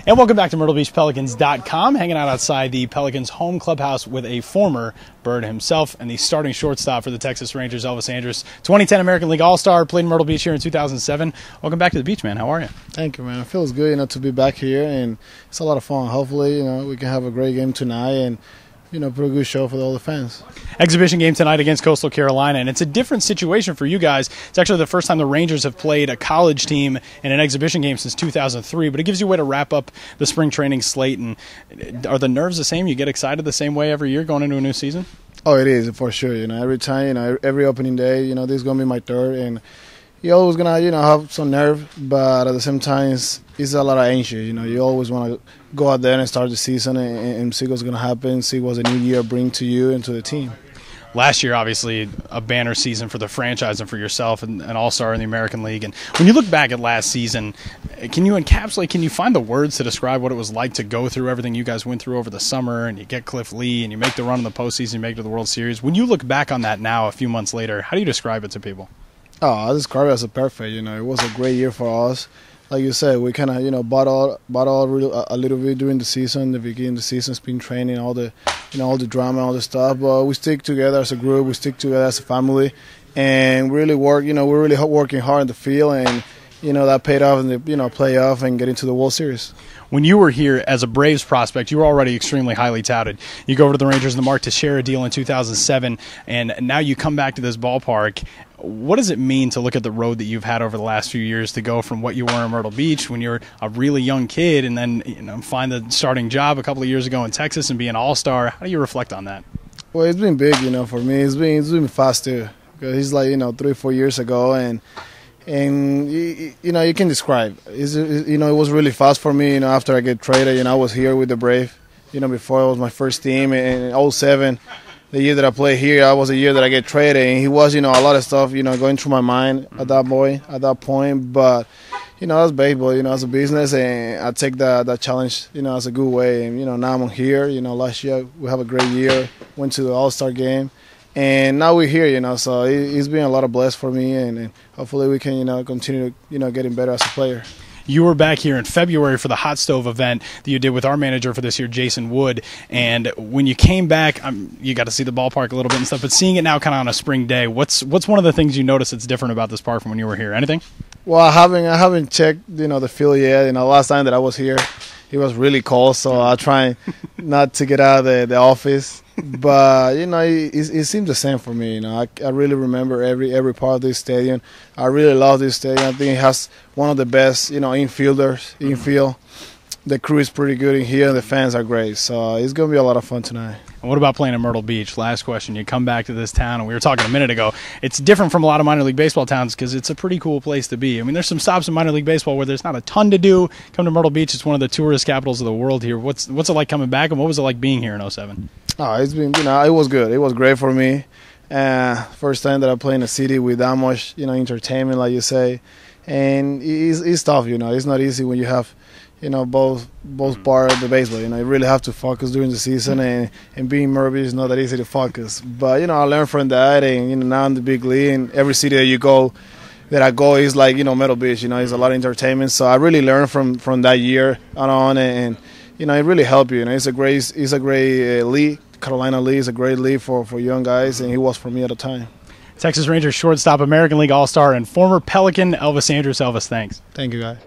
And welcome back to MyrtleBeachPelicans.com, hanging out outside the Pelicans home clubhouse with a former Bird himself and the starting shortstop for the Texas Rangers, Elvis Andrus, 2010 American League All-Star, played in Myrtle Beach here in 2007. Welcome back to the beach, man. How are you? Thank you, man. It feels good, to be back here, and it's a lot of fun. Hopefully, we can have a great game tonight and, put a good show for all the fans. Exhibition game tonight against Coastal Carolina, and it's a different situation for you guys. It's actually the first time the Rangers have played a college team in an exhibition game since 2003, but it gives you a way to wrap up the spring training slate. And are the nerves the same? You get excited the same way every year going into a new season? Oh, it is, for sure. Every time, every opening day, this is going to be my third, and you're always going to, have some nerve, but at the same time, it's a lot of anxious. You always want to go out there and start the season and see what's going to happen, see what the new year bring to you and to the team. Last year, obviously, a banner season for the franchise and for yourself, and an all-star in the American League. And when you look back at last season, can you find the words to describe what it was like to go through everything you guys went through over the summer, and you get Cliff Lee, and you make the run in the postseason, you make it to the World Series? When you look back on that now, a few months later, how do you describe it to people? Oh, I describe it as a perfect. It was a great year for us. Like you said, we kind of battled a little bit during the season, the beginning of the season, spring training, all the drama, all the stuff. But we stick together as a group, we stick together as a family, and really work. We're really working hard in the field, and that paid off in the playoff and getting to the World Series. When you were here as a Braves prospect, you were already extremely highly touted. You go over to the Rangers in the Mark Teixeira deal in 2007, and now you come back to this ballpark. What does it mean to look at the road that you've had over the last few years to go from what you were in Myrtle Beach when you're a really young kid and then find the starting job a couple of years ago in Texas and be an all-star? How do you reflect on that? Well, it's been big, for me. It's been fast too, because it's like 3 or 4 years ago, and you can describe. It was really fast for me. After I get traded, I was here with the Brave. Before it was my first team in 2007. The year that I played here, that was the year that I get traded, and he was, a lot of stuff, going through my mind at that point. But, that's baseball, that's a business, and I take that challenge, as a good way. And, now I'm here. Last year we have a great year, went to the All-Star game, and now we're here, so it's been a lot of blessed for me, and hopefully we can, continue, getting better as a player. You were back here in February for the hot stove event that you did with our manager for this year, Jason Wood. And when you came back, you got to see the ballpark a little bit and stuff. But seeing it now kind of on a spring day, what's one of the things you notice that's different about this park from when you were here? Anything? Well, I haven't checked the field yet. Last time that I was here, it was really cold, so I try not to get out of the office. But it seems the same for me. I really remember every part of this stadium. I really love this stadium. I think it has one of the best infield. The crew is pretty good in here, and the fans are great. So it's going to be a lot of fun tonight. And what about playing in Myrtle Beach? Last question. You come back to this town, and we were talking a minute ago. It's different from a lot of minor league baseball towns because it's a pretty cool place to be. I mean, there's some stops in minor league baseball where there's not a ton to do. Come to Myrtle Beach. It's one of the tourist capitals of the world here. What's it like coming back, and what was it like being here in 2007? Oh, it's been, it was good. It was great for me. First time that I play in a city with that much, entertainment, like you say. And it's tough, It's not easy when you have, both part of the baseball. You really have to focus during the season, and being Myrtle Beach is not that easy to focus. But, I learned from that, and, now in the big league, and every city that I go is like, Myrtle Beach, it's a lot of entertainment. So I really learned from that year on, and it really helped you. It's a great league. Carolina League is a great league for young guys, and it was for me at the time. Texas Rangers shortstop, American League All-Star, and former Pelican Elvis Andrus. Elvis, thanks. Thank you, guys.